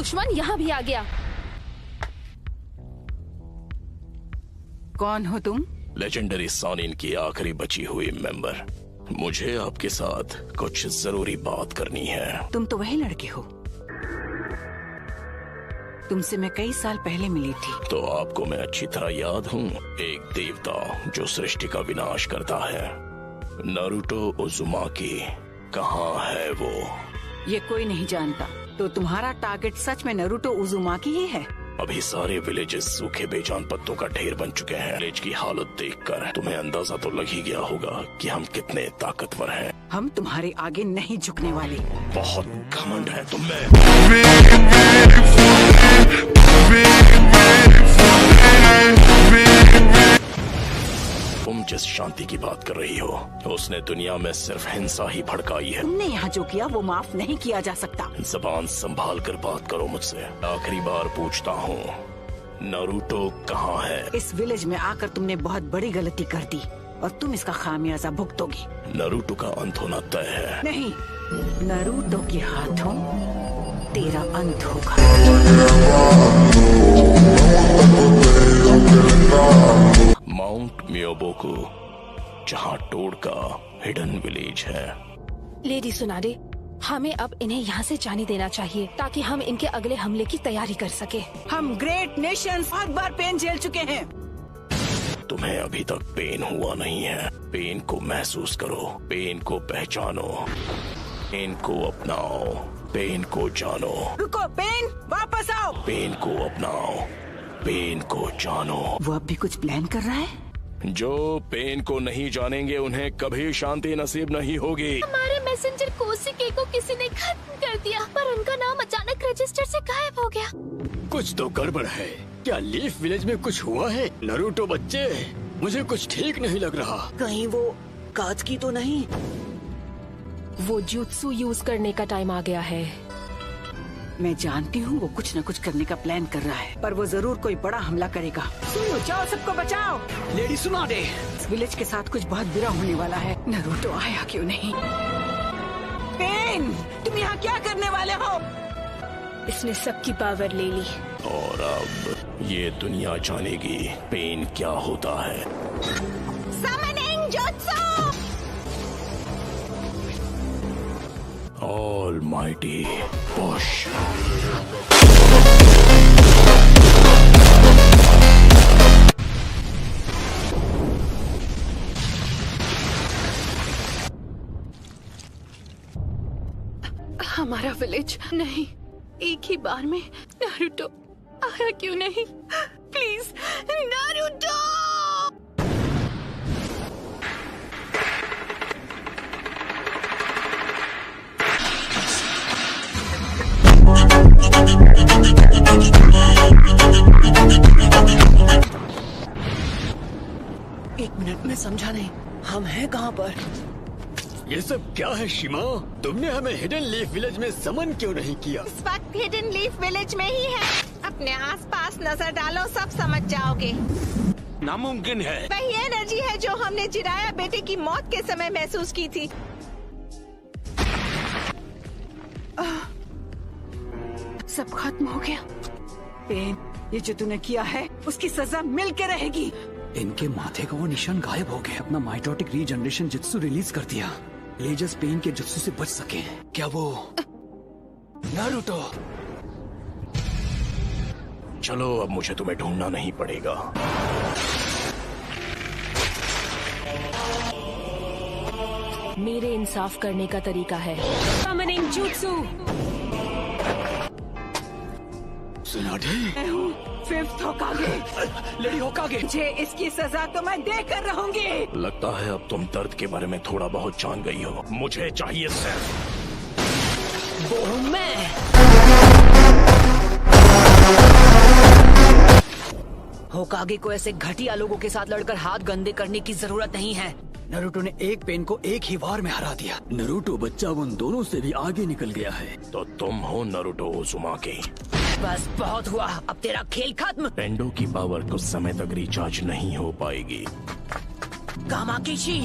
दुश्मन यहाँ भी आ गया। कौन हो तुम? लेजेंडरी सॉनिन की आखिरी बची हुई मेंबर। मुझे आपके साथ कुछ जरूरी बात करनी है। तुम तो वही लड़के हो, तुमसे मैं कई साल पहले मिली थी। तो आपको मैं अच्छी तरह याद हूँ, एक देवता जो सृष्टि का विनाश करता है। नारुतो उज़ुमाकी कहाँ है वो? ये कोई नहीं जानता। तो तुम्हारा टारगेट सच में नारुतो उज़ुमाकी ही है? अभी सारे विलेजेस सूखे बेजान पत्तों का ढेर बन चुके हैं। विलेज की हालत देखकर तुम्हें अंदाजा तो लग ही गया होगा कि हम कितने ताकतवर हैं। हम तुम्हारे आगे नहीं झुकने वाले। बहुत घमंड है तुम में। तुम जिस शांति की बात कर रही हो, उसने दुनिया में सिर्फ हिंसा ही भड़काई है। तुमने यहाँ जो किया वो माफ नहीं किया जा सकता। जबान संभाल कर बात करो मुझसे। आखिरी बार पूछता हूँ, नारुतो कहाँ है? इस विलेज में आकर तुमने बहुत बड़ी गलती कर दी और तुम इसका खामियाजा भुगतोगी। नारुतो का अंत होना तय है। नहीं, नारुतो के हाथों तेरा अंत होगा। माउंट मियोबोकू, जहाँ टोड का हिडन विलेज है। लेडी सुनाडे, हमें अब इन्हें यहाँ से जाने देना चाहिए ताकि हम इनके अगले हमले की तैयारी कर सके। हम ग्रेट नेशन बहुत बार पेन झेल चुके हैं। तुम्हें अभी तक पेन हुआ नहीं है। पेन को महसूस करो, पेन को पहचानो, पेन को अपनाओ, पेन को जानो। रुको, पेन वापस आओ। पेन को अपनाओ, पेन को जानो। वो अब भी कुछ प्लान कर रहा है। जो पेन को नहीं जानेंगे उन्हें कभी शांति नसीब नहीं होगी। हमारे मैसेंजर कोशिके को किसी ने खत्म कर दिया, पर उनका नाम अचानक रजिस्टर से गायब हो गया। कुछ तो गड़बड़ है। क्या लीफ विलेज में कुछ हुआ है? नारुतो बच्चे, मुझे कुछ ठीक नहीं लग रहा। कहीं वो काज की तो नहीं? वो जुत्सु यूज करने का टाइम आ गया है। मैं जानती हूँ वो कुछ न कुछ करने का प्लान कर रहा है, पर वो जरूर कोई बड़ा हमला करेगा। सुनो, जाओ, सबको बचाओ। लेडी सुनाडे, इस विलेज के साथ कुछ बहुत बुरा होने वाला है। नारुतो आया क्यों नहीं? पेन, तुम यहाँ क्या करने वाले हो? इसने सबकी पावर ले ली और अब ये दुनिया जानेगी पेन क्या होता है। Summoning jutsu! Almighty push. हमारा विलेज नहीं, एक ही बार में नारुतो आया क्यों नहीं? Please Naruto! एक मिनट में समझा नहीं, हम हैं कहाँ पर? ये सब क्या है शिमा? तुमने हमें हिडन लीफ विलेज में समन क्यों नहीं किया? इस वक्त हिडन लीफ विलेज में ही है। अपने आसपास नजर डालो, सब समझ जाओगे। नामुमकिन है। वही एनर्जी है जो हमने जिराया बेटे की मौत के समय महसूस की थी। सब खत्म हो गया। पेन, ये जो तूने किया है उसकी सजा मिल के रहेगी। इनके माथे का वो निशान गायब हो गया। अपना माइटोटिक रीजनरेशन जुत्सु रिलीज कर दिया। लेजर्स पेन के जुत्सु से बच सके। क्या वो नारुतो? चलो, अब मुझे तुम्हें ढूंढना नहीं पड़ेगा। मेरे इंसाफ करने का तरीका है। Summoning jutsu! सुनाडे, मैं हूँ फिफ्थ होकागे। लेडी होकागे। मुझे इसकी सजा तो मैं देकर रहूंगी। लगता है अब तुम दर्द के बारे में थोड़ा बहुत जान गई हो। मुझे चाहिए सिर्फ वो हूँ मैं। होकागे को ऐसे घटिया लोगों के साथ लड़कर हाथ गंदे करने की जरूरत नहीं है। नारुतो ने एक पेन को एक ही वार में हरा दिया। नारुतो बच्चा उन दोनों से भी आगे निकल गया है। तो तुम हो नारुतो उज़ुमाकी। बस बहुत हुआ, अब तेरा खेल खत्म। पेंडो की पावर कुछ समय तक रिचार्ज नहीं हो पाएगी। कामाकिशी,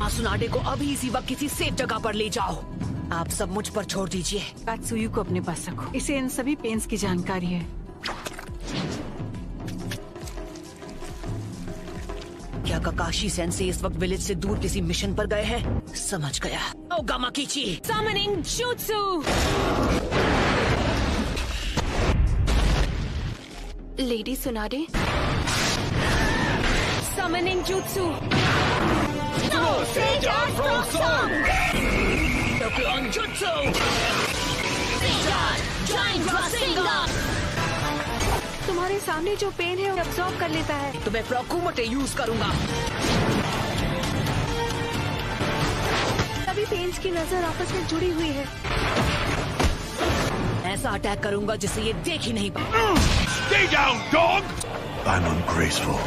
मासुनाडे को अभी इसी वक्त किसी सेफ जगह पर ले जाओ। आप सब मुझ पर छोड़ दीजिए। कात्सुयु को अपने पास रखो, इसे इन सभी पेन्स की जानकारी है। क्या काकाशी सेंसेई इस वक्त विलेज से दूर किसी मिशन पर गए हैं? समझ गया। ओगामा कीची Summoning Jutsu! Lady Tsunade Summoning Jutsu! तुम्हारे सामने जो पेन है वो अब्सॉर्ब कर लेता है। तो मैं प्रोकुमोटे यूज करूंगा। सभी पेन्स की नजर आपस में जुड़ी हुई है। ऐसा अटैक करूंगा जिसे ये देख ही नहीं पाए। Stay down, dog! I'm ungraceful.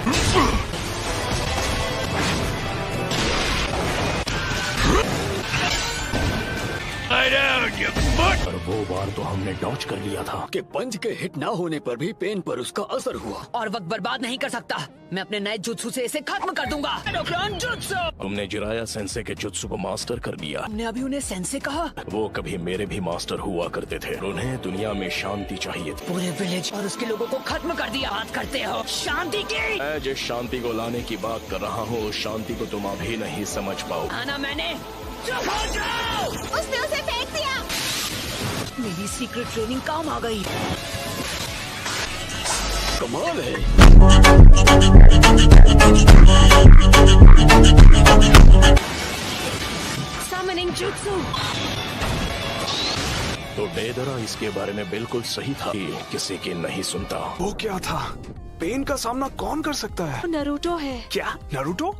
Lie down, you butt! और वो बार तो हमने डॉच कर लिया था। कि पंच के हिट ना होने पर भी पेन पर उसका असर हुआ। और वक्त बर्बाद नहीं कर सकता। मैं अपने नए जुत्सु से इसे खत्म कर दूंगा। Endocrine jutsu! तुमने जिराया सेंसे के जुत्सु को मास्टर कर लिया। हमने अभी उन्हें सेंसे कहा। वो कभी मेरे भी मास्टर हुआ करते थे। उन्हें दुनिया में शांति चाहिए थी। पूरे विलेज और उसके लोगों को खत्म कर दिया। बात करते हो शांति की? मैं जिस शांति को लाने की बात कर रहा हूँ उस शांति को तुम अभी नहीं समझ पाओ। आना मैंने। चुप हो जाओ! उसने उसे फेंक दिया। मेरी सीक्रेट ट्रेनिंग काम आ गई। कमाल है। Summoning Jutsu! तो डेदरा इसके बारे में बिल्कुल सही था कि किसी की नहीं सुनता। वो क्या था? पेन का सामना कौन कर सकता है? नरूटो है। क्या नारुतो?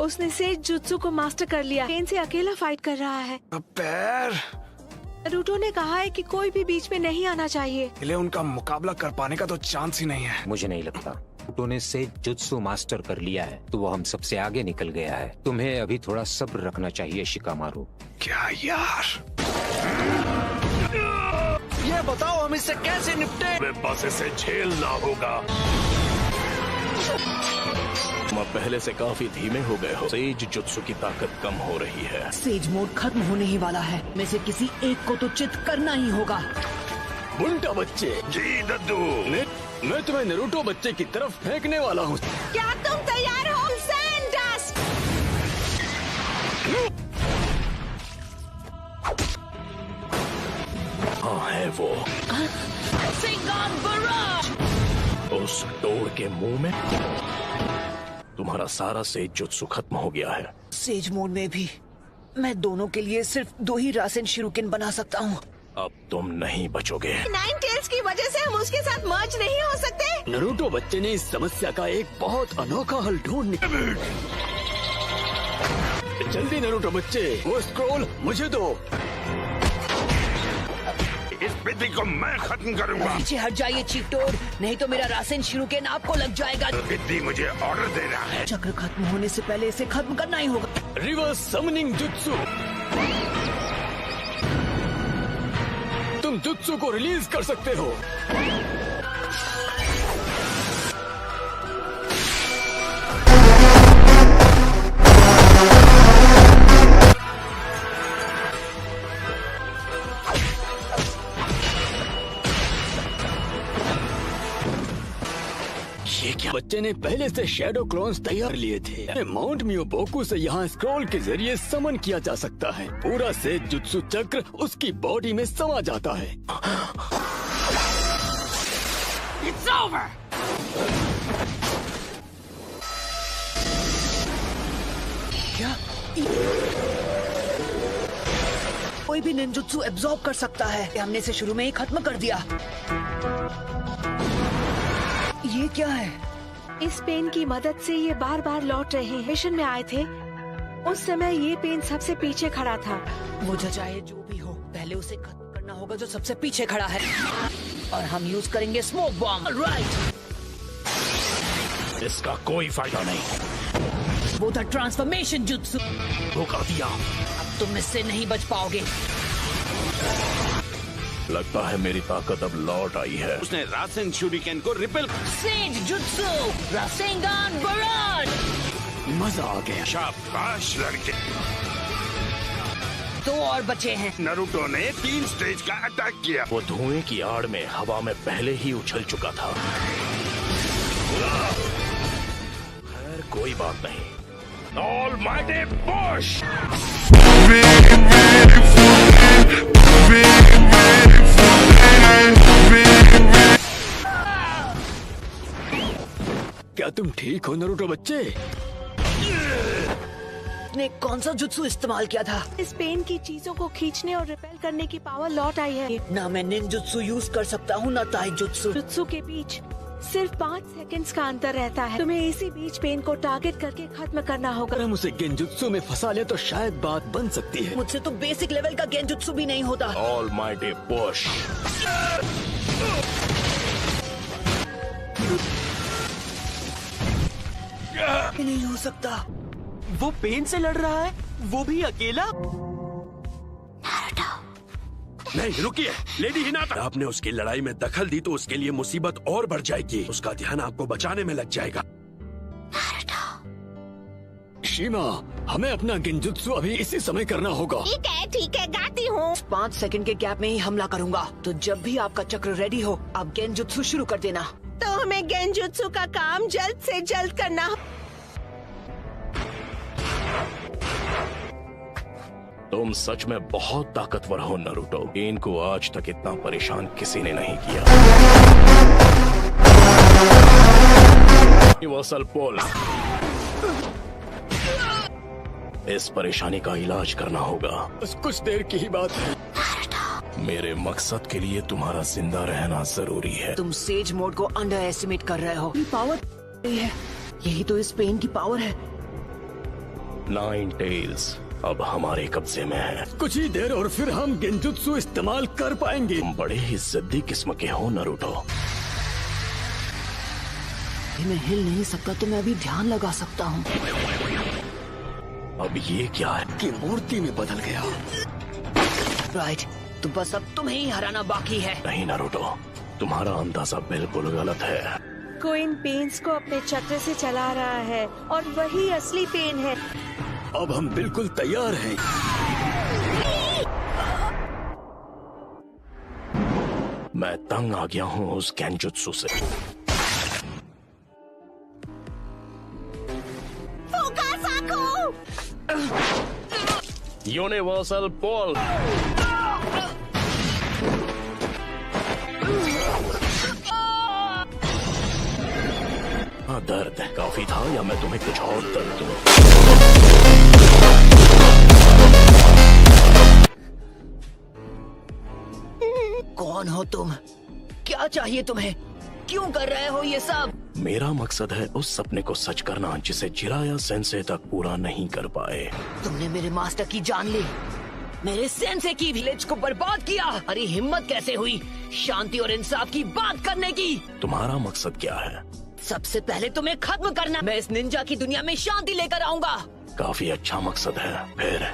उसने सेज जुत्सु को मास्टर कर लिया। पेन से अकेला फाइट कर रहा है। पैर नरूटो ने कहा है कि कोई भी बीच में नहीं आना चाहिए। इसलिए उनका मुकाबला कर पाने का तो चांस ही नहीं है। मुझे नहीं लगता। उन्होंने से जुत्सु मास्टर कर लिया है तो वो हम सबसे आगे निकल गया है। तुम्हें अभी थोड़ा सब्र रखना चाहिए शिकामारू। क्या यार? ये बताओ हम इससे कैसे निपटे? बस इसे झेलना होगा। तुम अब पहले से काफी धीमे हो गए हो। सेज जुत्सु की ताकत कम हो रही है। सेज मोड खत्म होने ही वाला है। में से किसी एक को तो चित करना ही होगा। बुंटा बच्चे। जी दद्दू। मैं तुम्हें नारुतो बच्चे की तरफ फेंकने वाला हूँ। क्या तुम तैयार हो? सैंडस्ट! हाँ है वो। उस डोर के मुंह में तुम्हारा सारा सेज जुत्सु खत्म हो गया है। सेज मोड में भी मैं दोनों के लिए सिर्फ 2 ही रासेन शिरुकेन बना सकता हूँ। अब तुम नहीं बचोगे। नाइन टेल्स की वजह से हम उसके साथ मर्ज नहीं हो सकते। नारुतो बच्चे ने इस समस्या का एक बहुत अनोखा हल ढूंढ निकाला। जल्दी नारुतो बच्चे, वो स्क्रॉल मुझे दो। इस विधि को मैं खत्म करूंगा। पीछे हट जाइए चीफ टोड, नहीं तो मेरा रासेन शिरुकेन आपको लग जाएगा। विधि मुझे ऑर्डर दे रहा है। चक्र खत्म होने से पहले इसे खत्म करना ही होगा। Reverse summoning jutsu. तुम जुत्सु को रिलीज कर सकते हो। ये क्या? बच्चे ने पहले से शैडो क्लोन्स तैयार लिए थे। माउंट मियोबोकू से यहाँ स्क्रॉल के जरिए समन किया जा सकता है। पूरा से जुत्सु चक्र उसकी बॉडी में समा जाता है। It's over! क्या? कोई भी निंजुत्सु एब्जॉर्ब कर सकता है। हमने इसे शुरू में ही खत्म कर दिया। ये क्या है? इस पेन की मदद से ये बार बार लौट रहे हैं। मिशन में आए थे उस समय ये पेन सबसे पीछे खड़ा था। वो चाहे जो भी हो, पहले उसे खत्म करना होगा जो सबसे पीछे खड़ा है। और हम यूज करेंगे स्मोक बॉम्ब। राइट। इसका कोई फायदा नहीं। वो था ट्रांसफॉर्मेशन जुत्सु। धोखा दिया। अब तुम इससे नहीं बच पाओगे। लगता है मेरी ताकत अब लौट आई है। उसने रासेन शूरिकेन को रिपेल। सेज जुत्सु रासेंगान बराड। मजा आ गया। शाबाश लड़के। 2 और बचे हैं। नारुतो ने 3 स्टेज का अटैक किया। वो धुएं की आड़ में हवा में पहले ही उछल चुका था। खैर कोई बात नहीं। Almighty push! क्या तुम ठीक हो नारुतो बच्चे? ने कौन सा जुत्सु इस्तेमाल किया था? इस पेन की चीजों को खींचने और रिपेल करने की पावर लौट आई है। ना मैं निंजुत्सु यूज कर सकता हूँ ना ताइजुत्सु। जुत्सु के बीच सिर्फ 5 सेकंड्स का अंतर रहता है। तुम्हें इसी बीच पेन को टारगेट करके खत्म करना होगा। अगर हम उसे गेंजुत्सु में फंसा ले तो शायद बात बन सकती है। मुझसे तो बेसिक लेवल का गेंजुत्सु भी नहीं होता। Almighty push! नहीं हो सकता। वो पेन से लड़ रहा है, वो भी अकेला। नहीं रुकिए, लेडी हिनाटा। आपने उसकी लड़ाई में दखल दी तो उसके लिए मुसीबत और बढ़ जाएगी। उसका ध्यान आपको बचाने में लग जाएगा। शीमा, हमें अपना गेंजुत्सु अभी इसी समय करना होगा। ठीक है गाती हूँ। 5 सेकंड के गैप में ही हमला करूंगा। तो जब भी आपका चक्र रेडी हो, आप गेंजुत्सु शुरू कर देना। तो हमें गेंजुत्सु का काम जल्द से जल्द करना। तुम सच में बहुत ताकतवर हो नारुतो। पेन को आज तक इतना परेशान किसी ने नहीं किया। Universal push! इस परेशानी का इलाज करना होगा। बस कुछ देर की ही बात है। मेरे मकसद के लिए तुम्हारा जिंदा रहना जरूरी है। तुम सेज मोड को अंडर एस्टिमेट कर रहे हो। ये पावर है, यही तो इस पेन की पावर है। 9 टेल्स अब हमारे कब्जे में है। कुछ ही देर और फिर हम गेंजुत्सु इस्तेमाल कर पाएंगे। तुम बड़े ही जिद्दी किस्म के हो नारुतो। मैं हिल नहीं सकता तो मैं अभी ध्यान लगा सकता हूँ। अब ये क्या है? कि मूर्ति में बदल गया। राइट, तो बस अब तुम्हें ही हराना बाकी है। नहीं नारुतो, तुम्हारा अंदाजा बिल्कुल गलत है। कोई इन पेन्स को अपने चक्र से चला रहा है और वही असली पेन है। अब हम बिल्कुल तैयार हैं। मैं तंग आ गया हूँ उस गेंजुत्सु से। Universal push! दर्द काफी था या मैं तुम्हें कुछ और दर्द दूं? कौन हो तुम? क्या चाहिए तुम्हें? क्यों कर रहे हो ये सब? मेरा मकसद है उस सपने को सच करना जिसे जिराया सेंसे तक पूरा नहीं कर पाए। तुमने मेरे मास्टर की जान ली, मेरे सेंसे की विलेज को बर्बाद किया। अरे हिम्मत कैसे हुई शांति और इंसाफ की बात करने की? तुम्हारा मकसद क्या है? सबसे पहले तुम्हें खत्म करना। मैं इस निंजा की दुनिया में शांति लेकर आऊंगा। काफी अच्छा मकसद है। फिर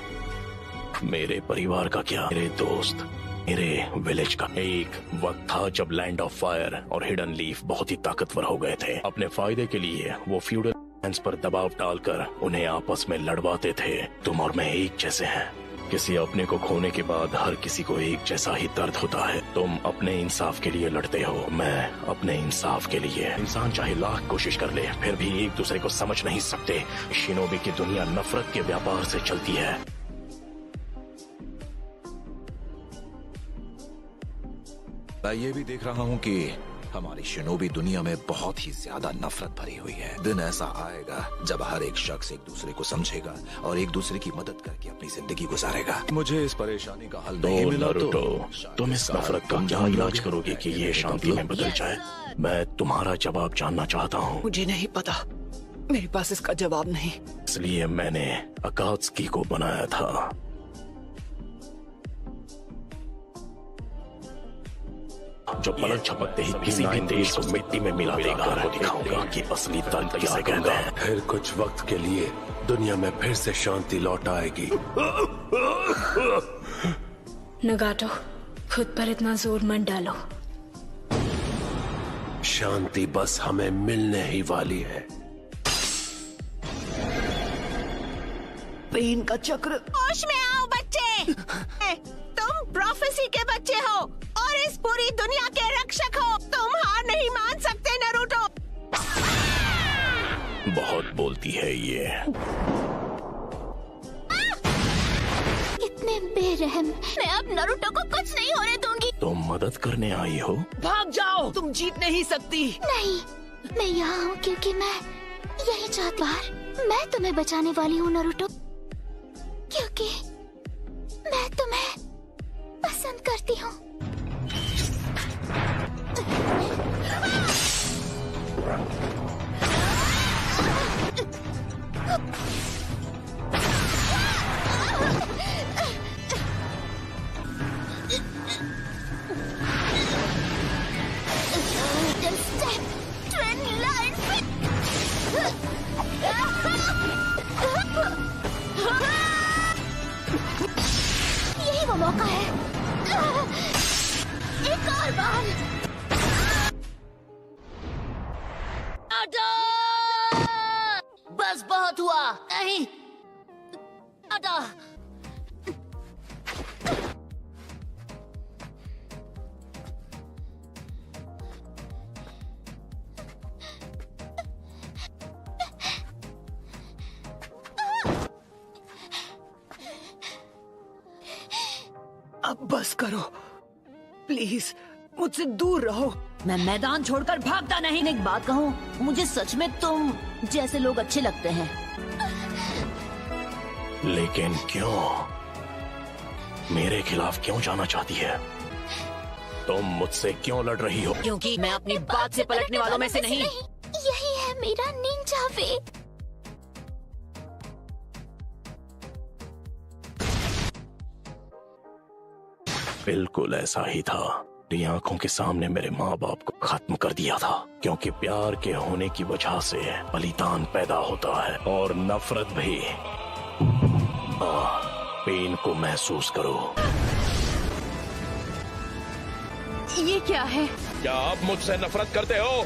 मेरे परिवार का क्या? मेरे दोस्त, मेरे विलेज का? एक वक्त था जब लैंड ऑफ फायर और हिडन लीफ बहुत ही ताकतवर हो गए थे। अपने फायदे के लिए वो फ्यूडल लैंड्स पर दबाव डालकर उन्हें आपस में लड़वाते थे। तुम और मैं एक जैसे हैं। किसी अपने को खोने के बाद हर किसी को एक जैसा ही दर्द होता है। तुम अपने इंसाफ के लिए लड़ते हो, मैं अपने इंसाफ के लिए। इंसान चाहे लाख कोशिश कर ले फिर भी एक दूसरे को समझ नहीं सकते। शिनोबी की दुनिया नफरत के व्यापार से चलती है। मैं ये भी देख रहा हूँ कि हमारी शिनोबी दुनिया में बहुत ही ज्यादा नफरत भरी हुई है। दिन ऐसा आएगा जब हर एक शख्स एक दूसरे को समझेगा और एक दूसरे की मदद करके अपनी जिंदगी गुजारेगा। मुझे इस परेशानी का हल नहीं मिला तो तुम इस नफरत का क्या इलाज करोगे कि ये शांति में बदल जाए? मैं तुम्हारा जवाब जानना चाहता हूँ। मुझे नहीं पता, मेरे पास इसका जवाब नहीं। इसलिए मैंने अकात्सुकी को बनाया था। जो पलक झपकते ही किसी भी देश को मिट्टी में मिला देगा। दिखाऊंगा कि असली दर्द किसे कहते हैं। फिर कुछ वक्त के लिए दुनिया में फिर से शांति लौट आएगी। नगाटो, खुद पर इतना जोर मत डालो। शांति बस हमें मिलने ही वाली है। पेन का चक्र। होश में आओ बच्चे। तुम प्रोफेसी के बच्चे हो और इस पूरी दुनिया के रक्षक हो। तुम हार नहीं मान सकते नारुतो। बहुत बोलती है ये। इतने बेरहम। मैं अब नारुतो को कुछ नहीं होने दूंगी। तुम मदद करने आई हो? भाग जाओ, तुम जीत नहीं सकती। नहीं, मैं यहाँ हूँ क्योंकि मैं यही चाहती हूँ। मैं तुम्हें बचाने वाली हूँ नारुतो, क्योंकि मैं तुम्हें पसंद करती हूँ। यही वो मौका है। एक और बार। बस बहुत हुआ। नहीं, अदा। अब बस करो प्लीज, मुझसे दूर रहो। मैं मैदान छोड़कर भागता नहीं। एक बात कहूँ, मुझे सच में तुम जैसे लोग अच्छे लगते हैं। लेकिन क्यों? मेरे खिलाफ क्यों जाना चाहती है? तुम मुझसे क्यों लड़ रही हो? क्योंकि मैं अपनी बात से पलटने वालों में से नहीं। यही है मेरा निंजा वे। बिल्कुल ऐसा ही था। मेरी आंखों के सामने मेरे माँ बाप को खत्म कर दिया था, क्योंकि प्यार के होने की वजह से बलिदान पैदा होता है और नफरत भी। पेन को महसूस करो। ये क्या है? क्या आप मुझसे नफरत करते हो?